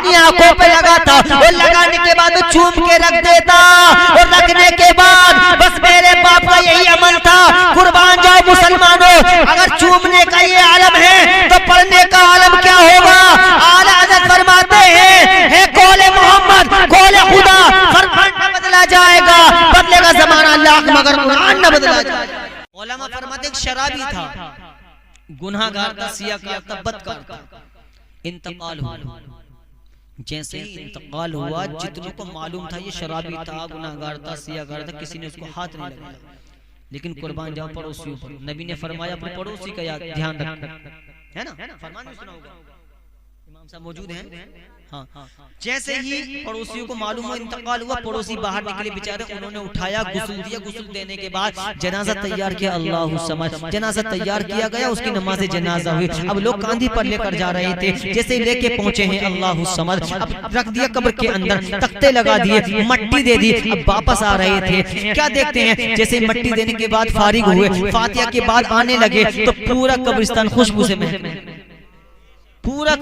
अपनी आंखों पे लगाता और लगाने के बाद चूम के रख देता और रखने के बाद बस मेरे बाप का यही अमल था। कुर्बान जाओ मुसलमानों, अगर चूमने का ये आलम है तो पढ़ने का आलम क्या होगा। आला हज़रत फरमाते हैं कौले मोहम्मद कौले खुदा, फरमान न बदला जाएगा, बदलेगा जमाना अल्लाह मगर कुरान न बदला जाएगा। उलमा फरमाते एक शराबी था, गुनाहगार था, सियाकार था, बदकार था, इंतकाल हुआ। जैसे ही इंतकाल हुआ जितनों को मालूम था ये शराबी था, गुनाहगार था, सियाकार था, किसी ने उसको हाथ नहीं लगाया। लेकिन कुर्बान जाओ पड़ोसियों पर, नबी ने फरमाया अपने पड़ोसी का ध्यान रखना, है ना, फरमान नहीं सुना होगा, इमाम साहब मौजूद हैं। हाँ, जैसे ही पड़ोसियों को मालूम हुआ इंतकाल हुआ, पड़ोसी बाहर निकले बेचारे, उन्होंने उठाया, गुस्ल दिया, गुस्ल देने के बाद जनाजा तैयार किया। अल्लाहु समद, जनाजा तैयार किया गया, उसकी नमाज जनाजा हुई। अब लोग कांधी पर लेकर जा रहे थे, जैसे लेके पहुंचे हैं अल्लाहु समद, अब रख दिया कब्र के अंदर, तख्ते लगा दिए, मट्टी दे दी। अब वापस आ रहे थे, क्या देखते हैं जैसे मट्टी देने के बाद फारिग हुए, फातिहा के बाद आने लगे तो पूरा कब्रिस्तान खुशबू से महकने, पूरा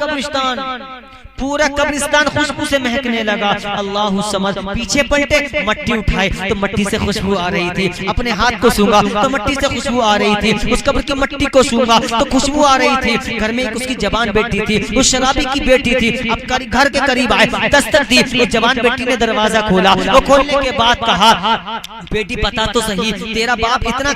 कब्रिस्तान खुशबू से महकने लगा। अल्लाहु समद, पीछे पलटे, मट्टी उठाए तो मट्टी से खुशबू आ रही थी, अपने हाथ को सूंघा तो मट्टी से खुशबू आ रही थी, उस कब्र की मट्टी को सूंघा तो खुशबू आ रही थी। घर में एक उसकी जवान बेटी थी, उस शराबी की बेटी थी। अब घर के करीब आए, दस्तक दी, उस जवान बेटी ने दरवाजा खोला और खोलने के बाद कहा बेटी बता तो सही, तेरा बाप इतना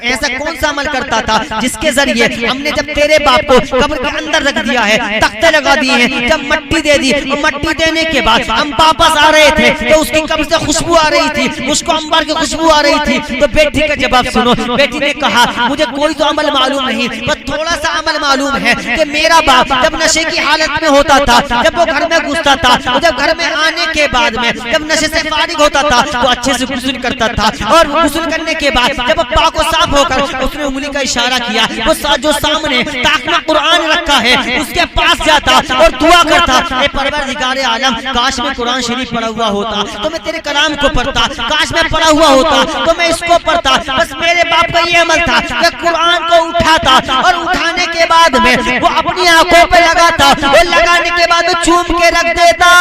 ऐसा कौन सा अमल करता था जिसके जरिए हमने जब तेरे बाप को कब्र के अंदर रख दिया है, तख्ते लगा दिए हैं, जब मट्टी दे दी, मट्टी देने के बाद हम वापस आ रहे थे तो उसकी कब्र से खुशबू आ रही थी, मुझको अंबर की खुशबू आ रही थी। तो बेटी का जवाब सुनो, बेटी ने कहा मुझे कोई तो अमल मालूम नहीं, बस थोड़ा सा अमल मालूम है कि मेरा बाप जब नशे की हालत में होता था, जब वो घर में घुसता था, तो जब घर में आने के बाद में जब नशे से फारिग होता था तो अच्छे से गुस्ल करता था, और गुस्ल करने के बाद जब पाक को साफ होकर उसने उंगली का इशारा किया, वो जो सामने ताक में कुरान रखा है उसके पास जाता और दुआ करता, परवरदिगारे आलम काश में कुरान शरीफ पढ़ा हुआ होता तो मैं तेरे कलाम को पढ़ता, काश में पढ़ा हुआ होता तो मैं इसको पढ़ता। बस मेरे बाप का ये अमल था कि कुरान को उठाता और उठाने के बाद में वो अपनी आंखों पे लगाता और लगाने के बाद चूम के रख देता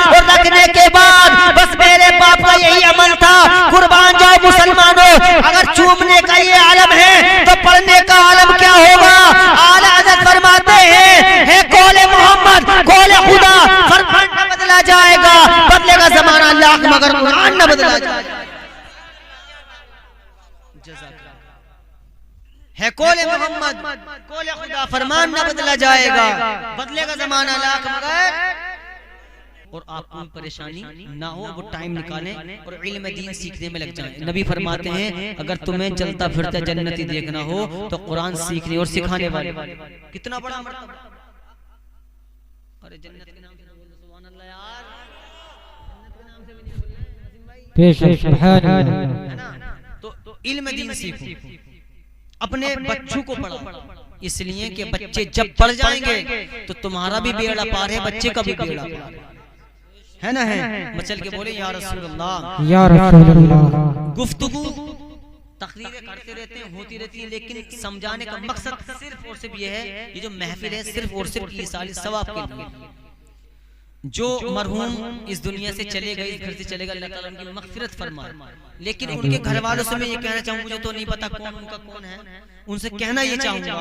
और रखने के बाद बस मेरे बाप का यही अमल था। कुर्बान जाओ मुसलमानों, अगर चूमने का ये आलम है तो पढ़ने का आलम क्या होगा। आला हज़रत फरमाते हैं कौले मोहम्मद कौले खुदा, फरमान न बदला जाएगा, बदलेगा जमाना अल्लाह मगर कुरान न बदला जाएगा। है कौले मोहम्मद कौले खुदा, फरमान न बदला जाएगा, बदलेगा जमाना अल्लाह मगर। और आपको परेशानी ना हो, वो टाइम निकालें और इल्म दीन सीखने में लग जाएं। नबी फरमाते हैं अगर तुम्हें चलता फिरता जन्नती देखना हो तो कुरान सीखने और सिखाने वाले, कितना बड़ा मर्तबा। अरे जन्नत के नाम से बोलो सुभान अल्लाह यार, जन्नत के नाम से भी नहीं बोल रहे, सुभान अल्लाह, है ना। तो इल्म दीन सीखो, अपने बच्चों को पढ़ाओ, इसलिए कि बच्चे जब पढ़ जाएंगे तो तुम्हारा भी बेड़ा पार है, बच्चे का भी बेड़ा पार है ना, है। मचल के बोले या रसूलल्लाह, या रसूलल्लाह। गुफ्तगू तकरीरें करते रहते हैं, होती रहती है, लेकिन समझाने का मकसद सिर्फ और सिर्फ ये है, ये जो महफिल है सिर्फ और सिर्फ ईसाली सवाब के लिए। जो मरहूम इस दुनिया से चले गए, घर से चले गए, अल्लाह ताला उनकी मगफिरत फरमाए। लेकिन उनके घर वालों से मैं ये कहना चाहूँ, मुझे तो नहीं पता कौन उनका कौन है, उनसे कहना ये चाहूंगा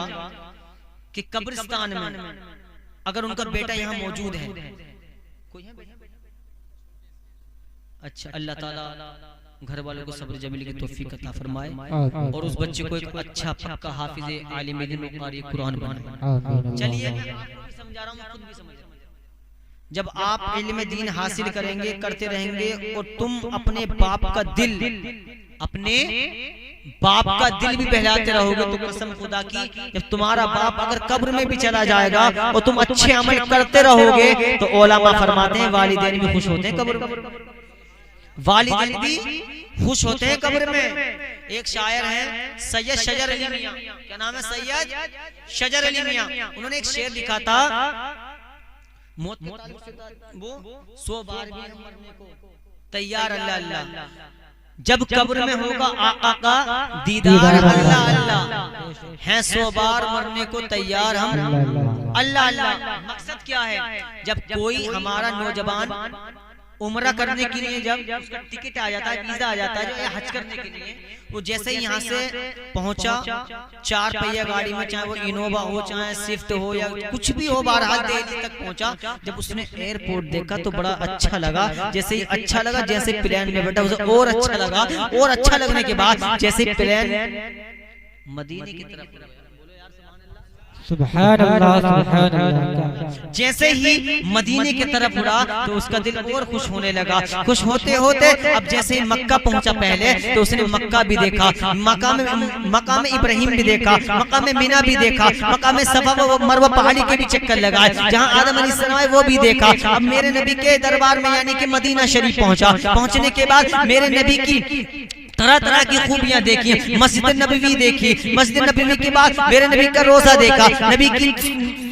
कि कब्रिस्तान में अगर उनका बेटा यहाँ मौजूद है, कोई है? अच्छा, अल्लाह ताला घर वालों को सब्र जमील की तौफीक अता फरमाए और उस बच्चे को एक अच्छा पक्का हाफिज़ आलिम दीन और क़ारी कुरान बनाए। चलिए मैं आपको भी समझा रहा हूँ, खुद भी समझ रहा हूँ। जब आप इल्म दीन हासिल करेंगे, करते रहेंगे और तुम अपने बाप का दिल, अपने बाप का दिल भी बहलाते रहोगे तो कसम खुदा की जब तुम्हारा बाप अगर कब्र में भी चला जाएगा और तुम अच्छे अमल करते रहोगे तो उलमा फरमाते हैं वालिदैन भी खुश होते हैं कब्र में, वालिदैन भी खुश होते हैं कब्र में। एक शायर है सैयद शजर अली मियां, क्या नाम है? सैयद शजर अली मियां। उन्होंने एक शेर लिखा था, मौत वो 100 बार भी हम मरने को तैयार, अल्लाह अल्लाह जब कब्र में होगा आका का दीदार, अल्लाह अल्लाह हैं 100 बार मरने को तैयार हम अल्लाह अल्लाह। मकसद क्या है? जब कोई हमारा नौजवान उम्रा करने के लिए जब उसका टिकट आ जाता है, वीजा आ जाता है जो हज करने के लिए, वो जैसे ही यहाँ से पहुंचा 4 पहिया गाड़ी में, चाहे वो इनोवा हो चाहे स्विफ्ट हो या कुछ भी हो, बहरहाल दिल्ली तक पहुंचा। जब उसने एयरपोर्ट देखा तो बड़ा अच्छा लगा। जैसे ही अच्छा लगा, जैसे प्लेन में बैठा उसे और अच्छा लगा, और अच्छा लगने के बाद जैसे प्लेन मदीने की तरफ, सुभान अल्लाह सुभान अल्लाह, जैसे ही मदीने की तरफ उड़ा तो उसका दिल और खुश होने लगा। खुश होते होते अब जैसे ही मक्का पहुंचा पहले, तो उसने मक्का भी देखा, मकाम इब्राहिम भी देखा, मकाम मीना भी देखा, मकाम सफा व मरवा पहाड़ी के भी चक्कर लगाए, जहां आदम अलैहिस्सलाम आए वो भी देखा। अब मेरे नबी के दरबार में यानी कि मदीना शरीफ पहुंचा। पहुंचने के बाद मेरे नबी की तरह तरह की खूबियां देखी, मस्जिद नबवी देखी, मस्जिद नबवी के बाद मेरे नबी का रोजा देखा, नबी की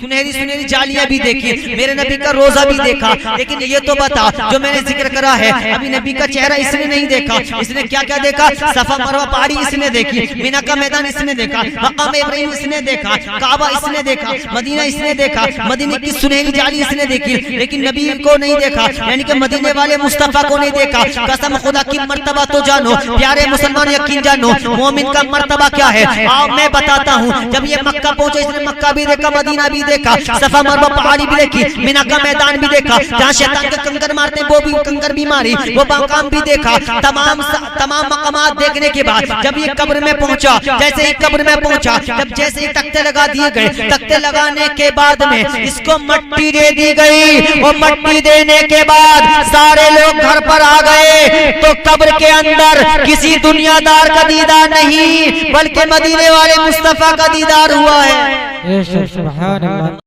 सुनहरी सुनहरी जालियां भी देखी, मेरे नबी का रोजा भी देखा। लेकिन ये तो बता, जो मैंने जिक्र करा है अभी नबी का चेहरा इसने नहीं देखा। इसने क्या क्या देखा? सफा मरवा पहाड़ी इसने देखी, मीना का मैदान इसने देखा, मकाम इब्राहिम इसने देखा, काबा इसने देखा, मदीना इसने देखा, मदीने की सुनहरी जाली इसने देखी, लेकिन नबी को नहीं देखा, यानी कि मदीने वाले मुस्तफा को नहीं देखा। कसम खुदा की मर्तबा तो जानो प्यारे मुसलमान, यकीन जानो मोमिन का मर्तबा क्या है। आओ मैं बताता हूँ। जब ये मक्का पहुंचे, इसने मक्का भी देखा, मदीना भी देखा, सफा मरवा पहाड़ी भी देखी, मीना का मैदान भी देखा, जहाँ शैतान के कंकर मारते हैं वो भी कंकर भी मारी, वो मकाम भी देखा। तमाम मकामात देखने के बाद जब ये कब्र में पहुंचा, जैसे ही कब्र में पहुंचा, जब जैसे ही तख्ते लगा दिए गए, तख्ते लगाने के बाद में इसको मट्टी दे दी गई, और मट्टी देने के बाद सारे लोग घर पर आ गए। तो कब्र के अंदर किसी दुनियादार का दीदार नहीं, बल्कि मदीने वाले मुस्तफा का दीदार हुआ है। सुभान अल्लाह।